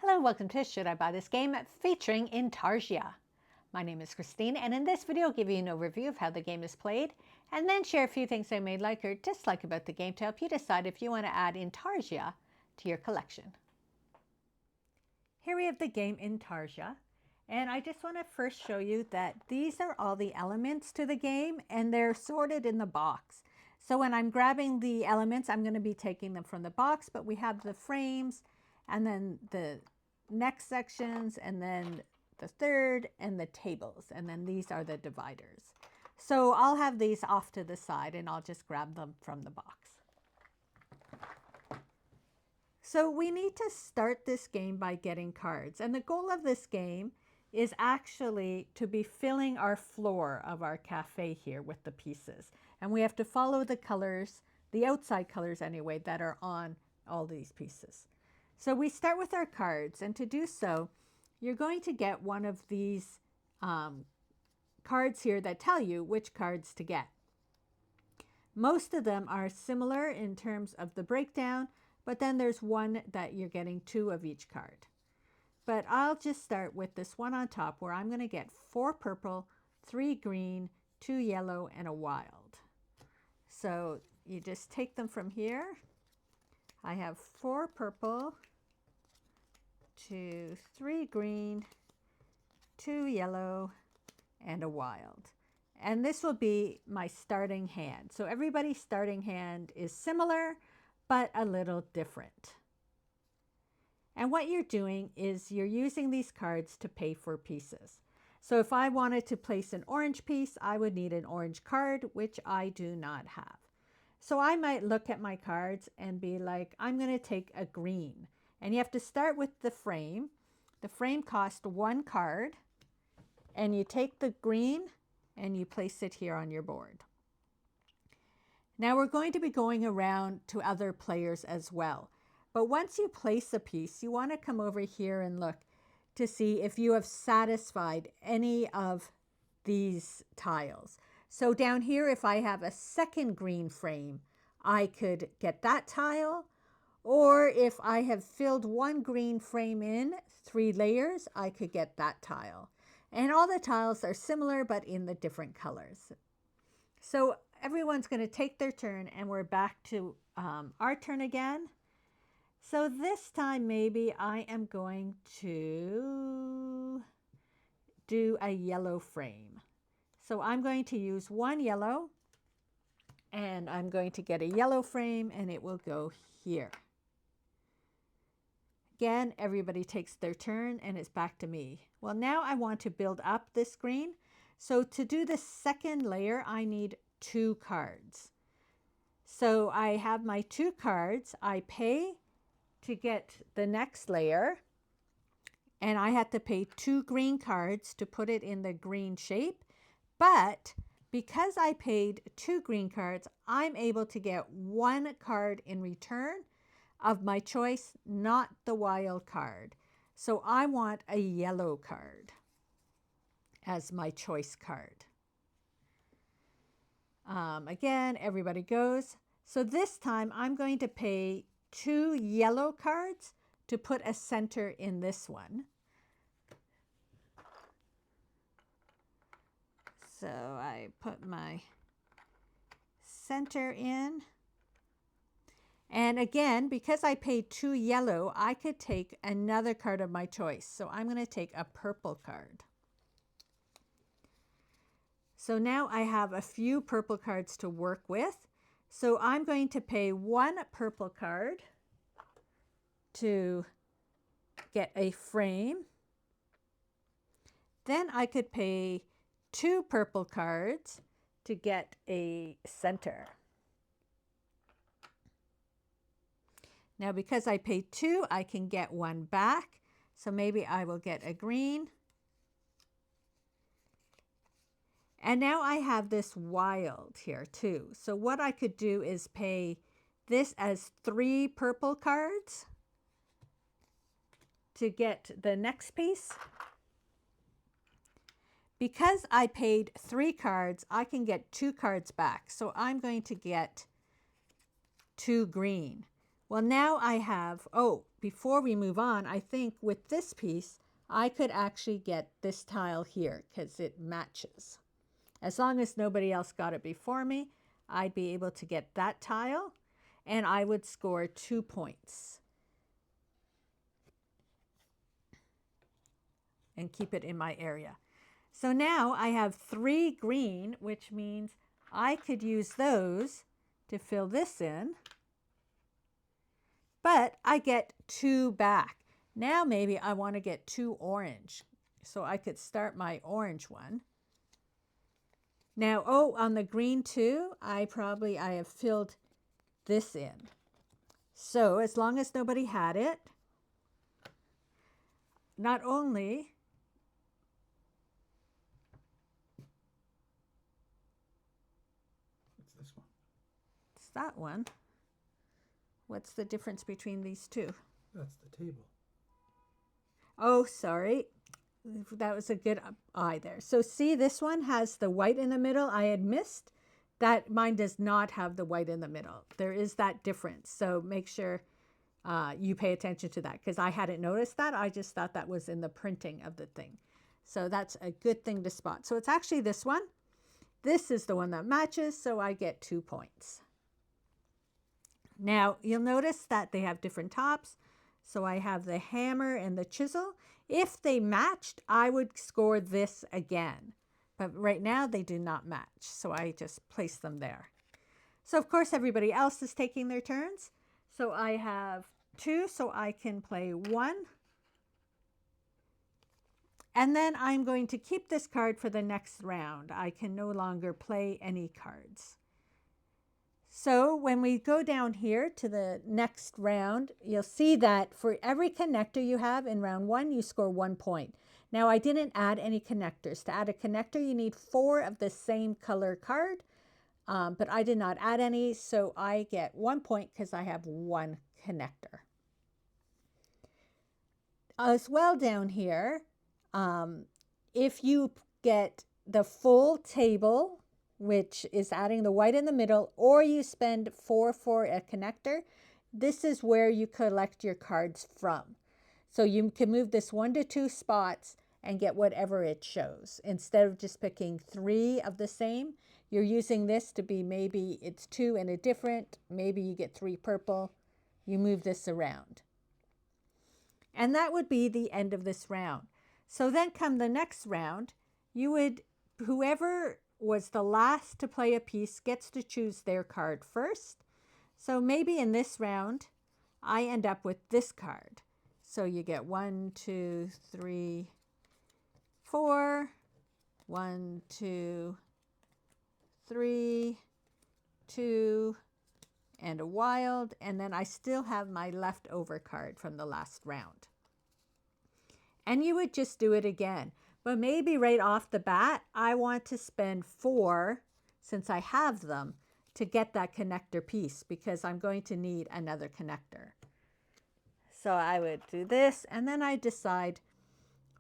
Hello, welcome to Should I Buy This Game featuring Intarsia. My name is Christine, and in this video I'll give you an overview of how the game is played and then share a few things I may like or dislike about the game to help you decide if you want to add Intarsia to your collection. Here we have the game Intarsia, and I just want to first show you that these are all the elements to the game and they're sorted in the box. So when I'm grabbing the elements, I'm going to be taking them from the box, but we have the frames and then the next sections, and then the third, and the tables, and then these are the dividers. So I'll have these off to the side and I'll just grab them from the box. So we need to start this game by getting cards, and the goal of this game is actually to be filling our floor of our cafe here with the pieces, and we have to follow the colors, the outside colors anyway, that are on all these pieces. So we start with our cards, and to do so, you're going to get one of these cards here that tell you which cards to get. Most of them are similar in terms of the breakdown, but then there's one that you're getting two of each card. But I'll just start with this one on top where I'm going to get 4 purple, 3 green, 2 yellow, and a wild. So you just take them from here. I have 4 purple, 3 green, 2 yellow, and a wild. And this will be my starting hand. So everybody's starting hand is similar, but a little different. And what you're doing is you're using these cards to pay for pieces. So if I wanted to place an orange piece, I would need an orange card, which I do not have. So I might look at my cards and be like, I'm going to take a green. And you have to start with the frame. The frame costs 1 card. And you take the green and you place it here on your board. Now we're going to be going around to other players as well. But once you place a piece, you want to come over here and look to see if you have satisfied any of these tiles. So down here, if I have a second green frame, I could get that tile. Or if I have filled 1 green frame in 3 layers, I could get that tile. And all the tiles are similar, but in the different colors. So everyone's going to take their turn, and we're back to our turn again. So this time, maybe I am going to do a yellow frame. So I'm going to use 1 yellow, and I'm going to get a yellow frame, and it will go here. Again, everybody takes their turn, and it's back to me. Well, now I want to build up this green. So to do the second layer, I need 2 cards. So I have my 2 cards. I pay to get the next layer, and I had to pay 2 green cards to put it in the green shape. But because I paid 2 green cards, I'm able to get 1 card in return of my choice, not the wild card. So I want a yellow card as my choice card. Again, everybody goes. So this time I'm going to pay 2 yellow cards to put a center in this one. So I put my center in. And again, because I paid 2 yellow, I could take another card of my choice. So I'm going to take a purple card. So now I have a few purple cards to work with. So I'm going to pay 1 purple card to get a frame. Then I could pay 2 purple cards to get a center. Now because I paid 2, I can get 1 back. So maybe I will get a green. And now I have this wild here too. So what I could do is pay this as 3 purple cards to get the next piece. Because I paid 3 cards, I can get 2 cards back. So I'm going to get 2 green. Well, now I have, oh, before we move on, I think with this piece, I could actually get this tile here because it matches. As long as nobody else got it before me, I'd be able to get that tile and I would score 2 points and keep it in my area. So now I have 3 green, which means I could use those to fill this in, but I get 2 back. Now maybe I want to get 2 orange, so I could start my orange one. Now, oh, on the green too, I have filled this in. So as long as nobody had it, not only What's this one? it's that one. What's the difference between these two? That's the table. Oh, sorry. That was a good eye there. So see, this one has the white in the middle. I had missed that. Mine does not have the white in the middle. There is that difference. So make sure you pay attention to that because I hadn't noticed that. I just thought that was in the printing of the thing. So that's a good thing to spot. So it's actually this one. This is the one that matches, so I get 2 points. Now, you'll notice that they have different tops. So I have the hammer and the chisel. If they matched, I would score this again. But right now, they do not match. So I just place them there. So, of course, everybody else is taking their turns. So I have 2, so I can play 1. And then I'm going to keep this card for the next round. I can no longer play any cards. So when we go down here to the next round, you'll see that for every connector you have in round 1, you score 1 point. Now, I didn't add any connectors. To add a connector, you need 4 of the same color card, but I did not add any, so I get 1 point because I have 1 connector. As well down here, if you get the full table, which is adding the white in the middle, or you spend 4 for a connector, this is where you collect your cards from. So you can move this 1 to 2 spots and get whatever it shows. Instead of just picking 3 of the same, you're using this to be maybe it's 2 and a different, maybe you get 3 purple, you move this around. And that would be the end of this round. So then come the next round, whoever was the last to play a piece gets to choose their card first. So maybe in this round, I end up with this card. So you get 1, 2, 3, 4, 1, 2, 3, 2, and a wild. And then I still have my leftover card from the last round. And you would just do it again. But maybe right off the bat, I want to spend 4, since I have them, to get that connector piece because I'm going to need another connector. So I would do this, and then I decide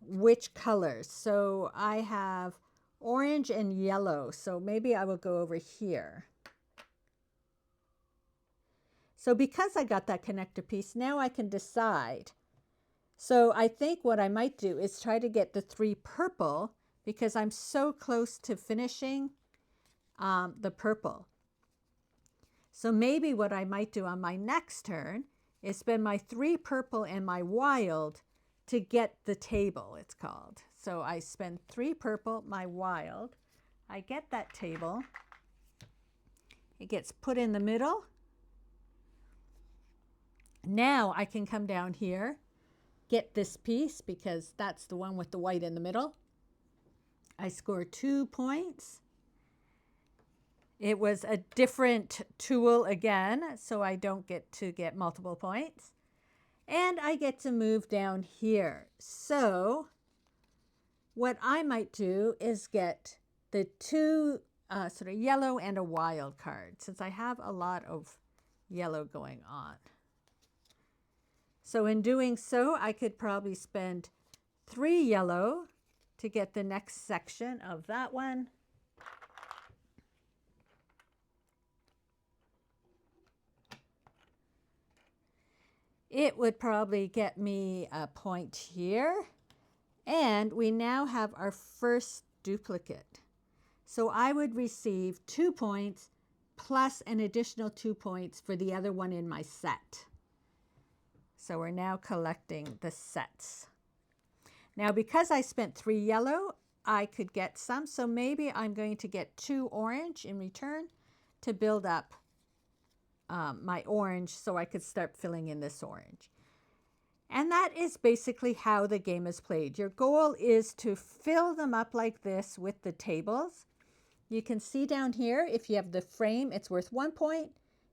which colors. So I have orange and yellow, so maybe I will go over here. So because I got that connector piece, now I can decide. So I think what I might do is try to get the 3 purple because I'm so close to finishing the purple. So maybe what I might do on my next turn is spend my 3 purple and my wild to get the table, it's called. So I spend 3 purple, my wild. I get that table. It gets put in the middle. Now I can come down here, get this piece because that's the one with the white in the middle. I score 2 points. It was a different tool again, so I don't get to get multiple points. And I get to move down here. So what I might do is get the 2 sort of yellow and a wild card, since I have a lot of yellow going on. So in doing so, I could probably spend 3 yellow to get the next section of that one. it would probably get me a point here. And we now have our first duplicate. So I would receive 2 points plus an additional 2 points for the other one in my set. So we're now collecting the sets. Now, because I spent 3 yellow, I could get some. So maybe I'm going to get 2 orange in return to build up my orange so I could start filling in this orange. And that is basically how the game is played. Your goal is to fill them up like this with the tables. You can see down here, if you have the frame, it's worth 1 point.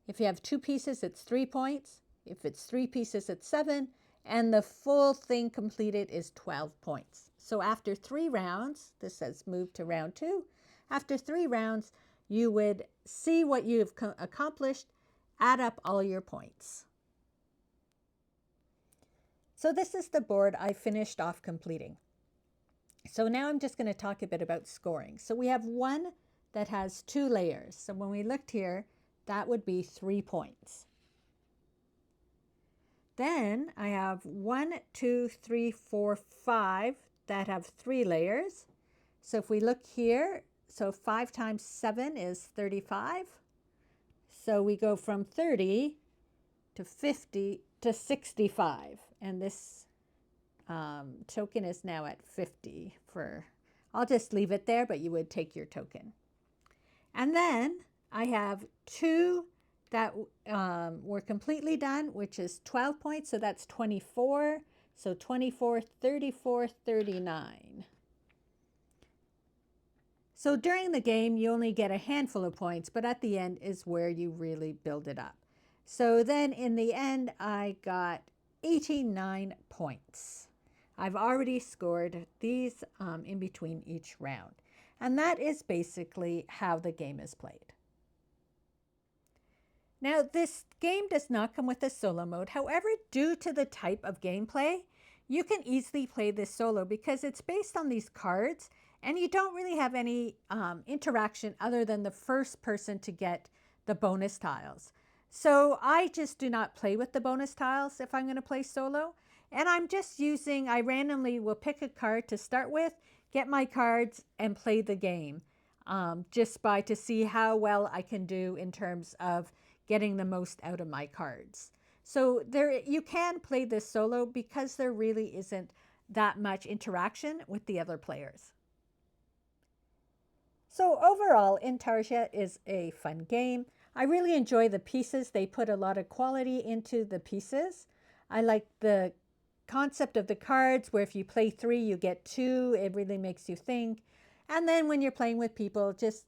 If you have 2 pieces, it's 3 points. If it's 3 pieces, it's 7. And the full thing completed is 12 points. So after 3 rounds, this says move to round 2. After 3 rounds, you would see what you've accomplished, add up all your points. So this is the board I finished off completing. So now I'm just going to talk a bit about scoring. So we have one that has 2 layers. So when we looked here, that would be 3 points. Then I have 1, 2, 3, 4, 5 that have 3 layers. So if we look here, so 5 times 7 is 35. So we go from 30 to 50 to 65. And this token is now at 50 for, I'll just leave it there, but you would take your token. And then I have 2 that were completely done, which is 12 points. So that's 24. So 24, 34, 39. So during the game, you only get a handful of points, but at the end is where you really build it up. So then in the end, I got 89 points. I've already scored these in between each round. And that is basically how the game is played. Now, this game does not come with a solo mode. However, due to the type of gameplay, you can easily play this solo because it's based on these cards and you don't really have any interaction other than the first person to get the bonus tiles. So I just do not play with the bonus tiles if I'm going to play solo. And I'm just using, I randomly will pick a card to start with, get my cards and play the game just to see how well I can do in terms of getting the most out of my cards. So you can play this solo because there really isn't that much interaction with the other players. So overall, Intarsia is a fun game. I really enjoy the pieces. They put a lot of quality into the pieces. I like the concept of the cards where if you play 3, you get 2. It really makes you think. And then when you're playing with people, just,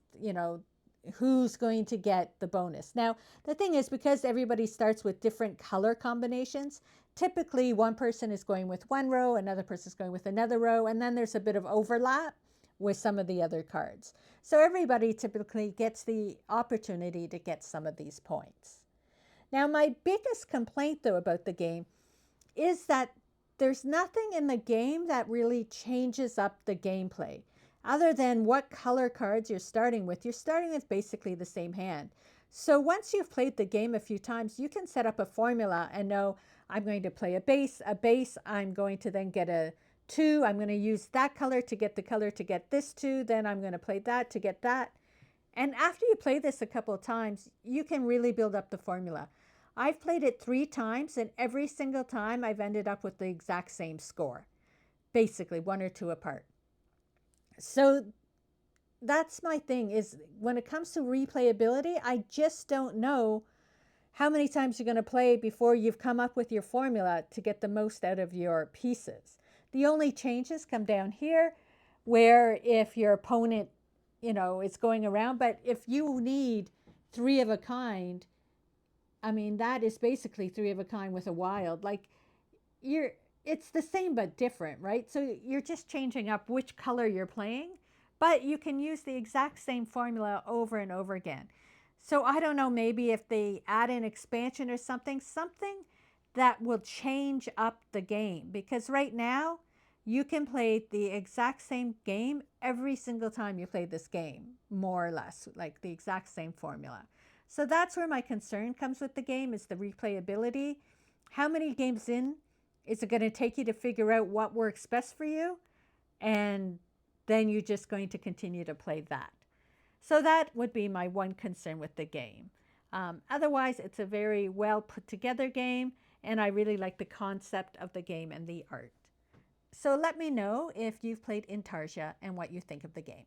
who's going to get the bonus. Now, the thing is, because everybody starts with different color combinations, typically one person is going with one row, another person is going with another row, and then there's a bit of overlap with some of the other cards. So everybody typically gets the opportunity to get some of these points. Now, my biggest complaint, though, about the game is that there's nothing in the game that really changes up the gameplay. Other than what color cards you're starting with basically the same hand. So once you've played the game a few times, you can set up a formula and know, I'm going to play a base, I'm going to then get a 2, I'm going to use that color to get the color to get this 2, then I'm going to play that to get that. And after you play this a couple of times, you can really build up the formula. I've played it 3 times, and every single time I've ended up with the exact same score, basically 1 or 2 apart. So that's my thing, is when it comes to replayability, I just don't know how many times you're going to play before you've come up with your formula to get the most out of your pieces. The only changes come down here, where if your opponent, is going around, but if you need 3 of a kind, I mean, that is basically 3 of a kind with a wild. Like, it's the same but different, right? So you're just changing up which color you're playing, but you can use the exact same formula over and over again. So I don't know, maybe if they add an expansion or something that will change up the game. Because right now, you can play the exact same game every single time you play this game, more or less, like the exact same formula. So that's where my concern comes with the game, is the replayability. How many games in is it going to take you to figure out what works best for you? And then you're just going to continue to play that. So that would be my one concern with the game. Otherwise, it's a very well put together game, and I really like the concept of the game and the art. So let me know if you've played Intarsia and what you think of the game.